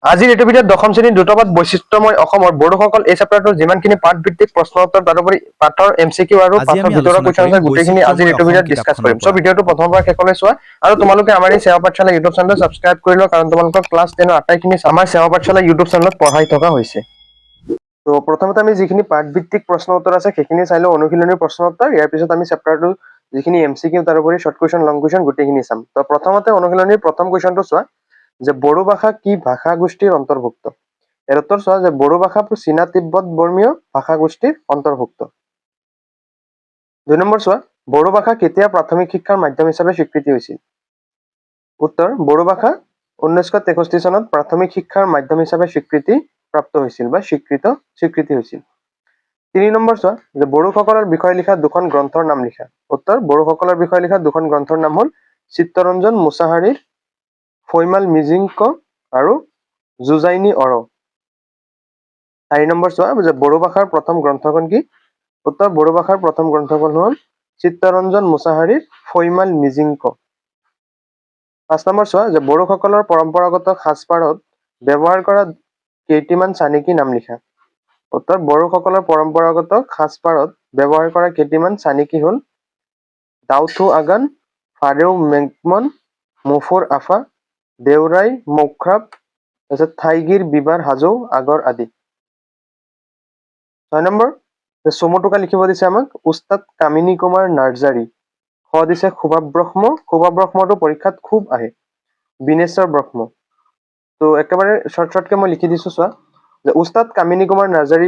আজিৰ এইটো ভিডিঅ'ত দশম শ্ৰেণীৰ দ্ৰুতপাঠ বৈচিত্ৰ্যময় অসমৰ বড়োসকল এই চেপ্টাৰটোৰ যিমানখিনি পাঠ ভিত্তিক প্ৰশ্ন উত্তৰ তাৰোপৰি পাঠৰ MCQ আৰু আজি পাঠৰ আমি ভিতৰৰ আলোচনা কুৱেশ্যন কৰিম আনসাৰ গোটেইখিনি আজিৰ বৈচিত্ৰ্যময় এইটো অসম ভিডিঅ'ত ডিছকাছ কিতাপখনৰ কৰিম। চ' পৰা। ভিডিঅ'টো প্ৰথমৰ পৰা শেষলৈ চোৱা আৰু তোমালোকে আমাৰ এই সেৱা পাঠশালা ইউটিউব চেনেলটো ছাবস্ক্ৰাইব কৰি লোৱা কাৰণ তোমালোকৰ ক্লাছ 10ৰ আটাইখিনি আমাৰ সেৱা পাঠশালা ইউটিউব চেনেলত পঢ়াই থকা হৈছে। তো প্ৰথমতে আমি যিখিনি পাঠ ভিত্তিক প্ৰশ্ন উত্তৰ আছে সেইখিনি চাই লওঁ অনুশীলনীৰ প্ৰশ্ন উত্তৰ ইয়াৰ পিছত আমি চেপ্টাৰটো যিখিনি MCQ তাৰোপৰি শৰ্ট কুৱেশ্যন লং কুৱেশ্যন গোটেইখিনি চাম। তো প্ৰথমতে অনুশীলনীৰ প্ৰথম কুৱেশ্যনটো চোৱা যে বড়ো ভাষা কি ভাষা গোষ্ঠীৰ অন্তৰ্ভুক্ত। এৰ উত্তৰ চোৱা যে বড়ো ভাষা চীনা তিব্বত বৰ্মীয় ভাষা গোষ্ঠীৰ অন্তৰ্ভুক্ত। 2 নম্বৰ চোৱা বড়ো ভাষা কেতিয়া প্ৰাথমিক শিক্ষাৰ মাধ্যম হিচাপে স্বীকৃতি হৈছিল। উত্তৰ বড়ো ভাষা 1963 চনত প্ৰাথমিক শিক্ষাৰ মাধ্যম হিচাপে স্বীকৃতি প্ৰাপ্ত হৈছিল বা স্বীকৃতি হৈছিল। 3 নম্বৰ চোৱা যে বড়োসকলৰ বিষয়ে লিখা দুখন গ্ৰন্থৰ নাম লিখা। উত্তৰ বড়োসকলৰ বিষয়ে লিখা দুখন গ্ৰন্থৰ নাম হ'ল চিত্তৰঞ্জন মুছাহাৰীৰ ফৈমাল মিজিংক আৰু জুজাইনি অৰ। 4 নম্বৰ চোৱা যে বড়ো ভাষাৰ প্ৰথম গ্ৰন্থখন কি। উত্তৰ বড়ো ভাষাৰ প্ৰথম গ্ৰন্থখন হ'ল চিত্তৰঞ্জন মুছাহাৰীৰ ফৈমাল মিজিংক। 5 নম্বৰ চোৱা যে বড়োসকলৰ পৰম্পৰাগত সাজপাৰত ব্যৱহাৰ কৰা কেইটিমান চানেকি নাম লিখা। উত্তৰ বড়োসকলৰ পৰম্পৰাগত সাজপাৰত ব্যৱহাৰ কৰা কেইটিমান চানেকি হ'ল দাউথু আগান, ফাৰেও মেগমন, মুফুৰ আফা, দেউৰাই মৌখ্ৰাপ, তাৰপিছত থাইগিৰ বিবাৰ হাজৌ আগৰ আদি। 6 নম্বৰ চমুটোকা লিখিব দিছে আমাক উস্তাদ কামিনী কুমাৰ নাৰ্জাৰী। খ দিছে সুভাষ ব্ৰহ্ম। সুভাষ ব্ৰহ্মটো পৰীক্ষাত খুব আহে। বিনেশ্বৰ ব্ৰহ্ম। তো একেবাৰে শৰ্টকে মই লিখি দিছো চোৱা যে উস্তাদ কামিনী কুমাৰ নাৰ্জাৰী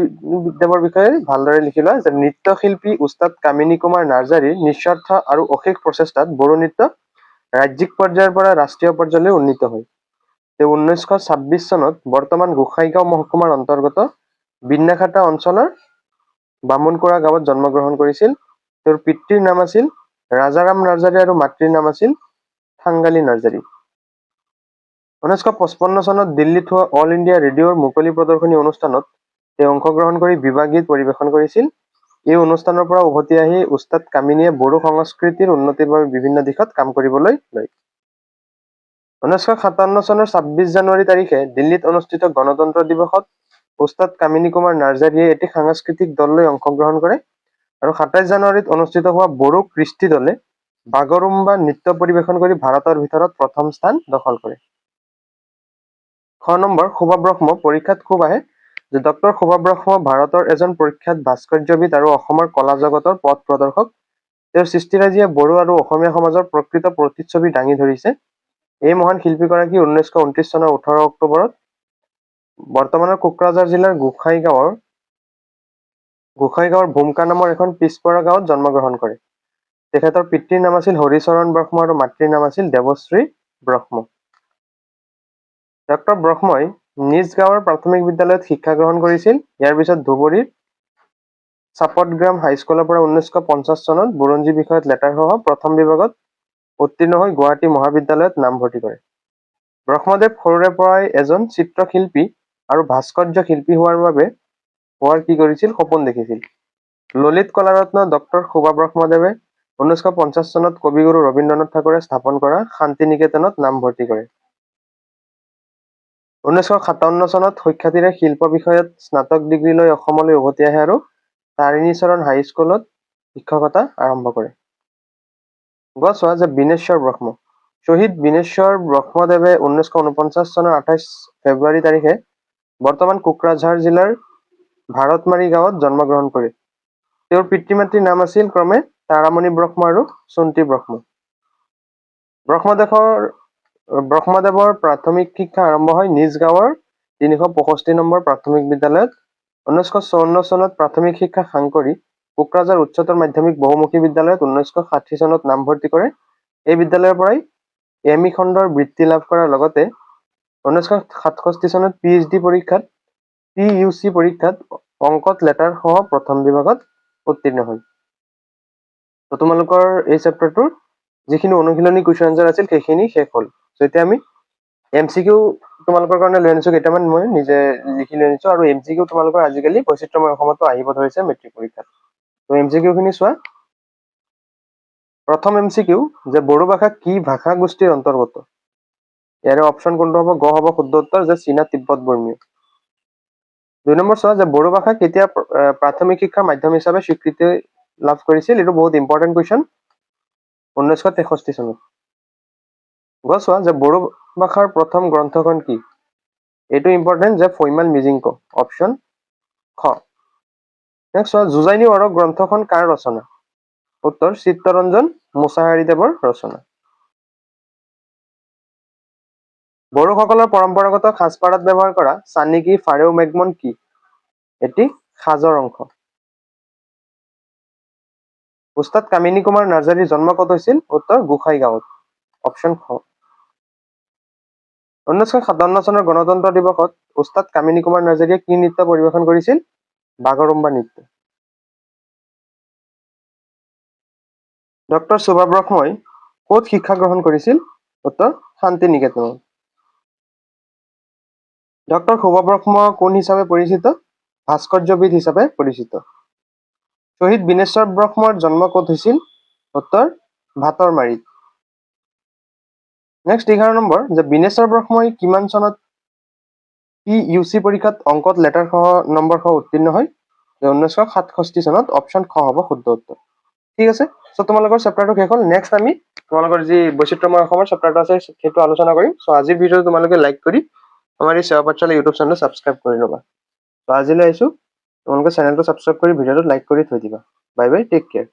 দেৱৰ বিষয়ে ভালদৰে লিখি লোৱা যে নৃত্যশিল্পী উস্তাদ কামিনী কুমাৰ নাৰ্জাৰীৰ নিস্বাৰ্থ আৰু অশেষ প্ৰচেষ্টাত বড়ো নৃত্য ৰাজ্যিক পৰ্যায়ৰ পৰা ৰাষ্ট্ৰীয় পৰ্যায়লৈ উন্নীত হয়। তেওঁ 1926 চনত বৰ্তমান গোসাইগাঁও মহকুমাৰ অন্তৰ্গত বিন্যাখাটা অঞ্চলৰ বামুণকুৰা গাঁৱত জন্মগ্ৰহণ কৰিছিল। তেওঁৰ পিতৃৰ নাম আছিল ৰাজাৰাম নাৰ্জাৰী আৰু মাতৃৰ নাম আছিল থাংগালী নাৰ্জাৰী। 1955 চনত দিল্লীত হোৱা অল ইণ্ডিয়া ৰেডিঅ'ৰ মুকলি প্ৰদৰ্শনী অনুষ্ঠানত তেওঁ অংশগ্ৰহণ কৰি বিবাহ গীত পৰিৱেশন কৰিছিল। এই অনুষ্ঠানৰ পৰা উভতি আহি উস্তাদ কামিনীয়ে বড়ো সংস্কৃতিৰ উন্নতিৰ বাবে বিভিন্ন দিশত কাম কৰিবলৈ লয়। 1957 চনৰ 26 জানুৱাৰী তাৰিখে দিল্লীত অনুষ্ঠিত গণতন্ত্ৰ দিৱসত উস্তাদ কামিনী কুমাৰ নাৰ্জাৰীয়ে এটি সাংস্কৃতিক দল লৈ অংশগ্ৰহণ কৰে আৰু 27 জানুৱাৰীত অনুষ্ঠিত হোৱা বড়ো কৃষ্টি দলে বাগৰুম্বা নৃত্য পৰিৱেশন কৰি ভাৰতৰ ভিতৰত প্ৰথম স্থান দখল কৰে। 6 নম্বৰ সুভাষ ব্ৰহ্ম পৰীক্ষাত খুব আহে যে ডক্টৰ সুভাষ ব্ৰহ্ম ভাৰতৰ এজন প্ৰখ্যাত ভাস্কৰ্যবিদ আৰু অসমৰ কলা জগতৰ পথ প্ৰদৰ্শক। তেওঁৰ সৃষ্টিৰাজিয়ে বড়ো আৰু অসমীয়া সমাজৰ প্ৰকৃত প্ৰতিচ্ছবি দাঙি ধৰিছে। এই মহান শিল্পীগৰাকী 1929 চনৰ 18 অক্টোবৰত বৰ্তমানৰ কোকৰাঝাৰ জিলাৰ গোসাইগাঁৱৰ ভূমকা নামৰ এখন পিছপৰা গাঁৱত জন্মগ্ৰহণ কৰে। তেখেতৰ পিতৃৰ নাম আছিল হৰিচৰণ ব্ৰহ্ম আৰু মাতৃৰ নাম আছিল দেৱশ্ৰী ব্ৰহ্ম। ডক্টৰ ব্ৰহ্মই নিজ গাঁৱৰ প্ৰাথমিক বিদ্যালয়ত শিক্ষা গ্ৰহণ কৰিছিল। ইয়াৰ পিছত ধুবুৰীৰ চাপতগ্ৰাম হাইস্কুলৰ পৰা 1950 চনত বুৰঞ্জী বিষয়ত লেটাৰসহ প্ৰথম বিভাগত উত্তীৰ্ণ হৈ গুৱাহাটী মহাবিদ্যালয়ত নামভৰ্তি কৰে। ব্ৰহ্মদেৱ সৰুৰে পৰাই এজন চিত্ৰশিল্পী আৰু ভাস্কৰ্য শিল্পী হোৱাৰ কি কৰিছিল সপোন দেখিছিল। ললিত কলাৰত্ন ডক্টৰ সুভাষ ব্ৰহ্মদেৱে 1950 চনত কবিগুৰু ৰবীন্দ্ৰনাথ ঠাকুৰে স্থাপন কৰা শান্তি নিকেতনত নামভৰ্তি কৰে। 1957 চনত সুখ্যাতিৰে শিল্প বিষয়ত স্নাতক ডিগ্ৰী লৈ অসমলৈ উভতি আহে আৰু তাৰিণীচৰণ হাইস্কুলত শিক্ষকতা আৰম্ভ কৰে। চোৱা যে বিনেশ্বৰ ব্ৰহ্ম শ্বহীদ বিনেশ্বৰ ব্ৰহ্মদেৱে 1949 চনৰ 28 ফেব্ৰুৱাৰী তাৰিখে বৰ্তমান কোকৰাঝাৰ জিলাৰ ভাৰতমাৰী গাঁৱত জন্মগ্ৰহণ কৰে। তেওঁৰ পিতৃ মাতৃৰ নাম আছিল ক্ৰমে তাৰামণি ব্ৰহ্ম আৰু চুন্তি ব্ৰহ্ম। ব্ৰহ্মদেৱৰ প্ৰাথমিক শিক্ষা আৰম্ভ হয় নিজ গাঁৱৰ 365 নম্বৰ প্ৰাথমিক বিদ্যালয়ত। 1954 চনত প্ৰাথমিক শিক্ষা সাংকৰি কোকৰাঝাৰ উচ্চতৰ মাধ্যমিক বহুমুখী বিদ্যালয়ত 1960 চনত নামভৰ্তি কৰে। এই বিদ্যালয়ৰ পৰাই এম ই খণ্ডৰ বৃত্তি লাভ কৰাৰ লগতে 1967 চনত PhD পৰীক্ষাত PUC পৰীক্ষাত অংকত লেটাৰ সহ প্ৰথম বিভাগত উত্তীৰ্ণ হয়। তো তোমালোকৰ এই চেপ্টাৰটোৰ যিখিনি অনুশীলনী কুৱেশ্যন আনসাৰ আছিল সেইখিনি শেষ হ'ল। তো এতিয়া আমি MCQ তোমালোকৰ কাৰণে লৈ আনিছো কেইটামান মই নিজে লিখি লৈ আনিছো আৰু MCQ তোমালোকৰ আজিকালি বৈচিত্ৰ্যময় অসমতো আহিব ধৰিছে মেট্ৰিক পৰীক্ষাত। তো MCQ খিনি চোৱা। প্ৰথম MCQ যে বড়ো ভাষা কি ভাষা গোষ্ঠীৰ অন্তৰ্গত। ইয়াৰে অপশ্যন কোনটো হ'ব গ হ'ব শুদ্ধ উত্তৰ যে চীনা তিব্বত বৰ্মীয় 2 নম্বৰ চোৱা যে বড়ো ভাষা কেতিয়া প্ৰাথমিক শিক্ষাৰ মাধ্যম হিচাপে স্বীকৃতি লাভ কৰিছিল এইটো বহুত ইম্পৰ্টেন্ট কুৱেশ্যন 1963 চনত গ চোৱা যে বড়ো ভাষাৰ প্ৰথম গ্ৰন্থখন কি এইটো ইম্পৰ্টেন্ট যে ফৈমাল মিজিংক অপশ্যন খ নেক্সট চোৱা যুজাইনী অৰক গ্ৰন্থখন কাৰ ৰচনা উত্তৰ চিত্তৰঞ্জন মুছাহাৰীদেৱৰ ৰচনা বড়োসকলৰ পৰম্পৰাগত সাজপাৰত ব্যৱহাৰ কৰা চানিকি ফাৰেও মেগমন কি এটি সাজৰ অংশ উস্তাদ কামিনী কুমাৰ নাৰ্জাৰীৰ জন্ম ক'ত হৈছিল উত্তৰ গোসাইগাঁৱত অপশ্যন খ 1957 চনৰ গণতন্ত্ৰ দিৱসত উস্তাদ কামিনী কুমাৰ নাৰ্জাৰীয়ে কি নৃত্য পৰিৱেশন কৰিছিল বাগৰুম্বা নৃত্য ডক্টৰ সুভাষ ব্ৰহ্মই ক'ত শিক্ষা গ্ৰহণ কৰিছিল উত্তৰ শান্তি নিকেতনত ডক্টৰ সুভাষ ব্ৰহ্ম কোন হিচাপে পৰিচিত ভাস্কৰ্যবিদ হিচাপে পৰিচিত শ্বহীদ বিনেশ্বৰ ব্ৰহ্মৰ জন্ম ক'ত হৈছিল উত্তৰ ভাতৰমাৰীত নেক্সট 11 নম্বৰ যে বিনেশ্বৰ ব্ৰহ্মই কিমান চনত PUC পৰীক্ষাত অংকত লেটাৰ সহ নম্বৰ সহ উত্তীৰ্ণ হয় 1967 চনত অপশ্যন খ হ'ব শুদ্ধ উত্তৰ ঠিক আছে সো তোমালোকৰ চেপ্টাৰটো শেষ হ'ল নেক্সট আমি তোমালোকৰ যি বৈচিত্ৰ্যময় অসমৰ চেপ্টাৰটো আছে সেইটো আলোচনা কৰিম সো আজিৰ ভিডিঅ'টো তোমালোকে লাইক কৰি আমাৰ এই সেৱা পাঠশালা ইউটিউব চেনেল সাবস্ক্ৰাইব কৰি ল'বা সো আজিলৈ আহিছো তোমালোকে চেনেলটো সাবস্ক্ৰাইব কৰি ভিডিঅ'টো লাইক কৰি থৈ দিবা বাই বাই টেক কেয়াৰ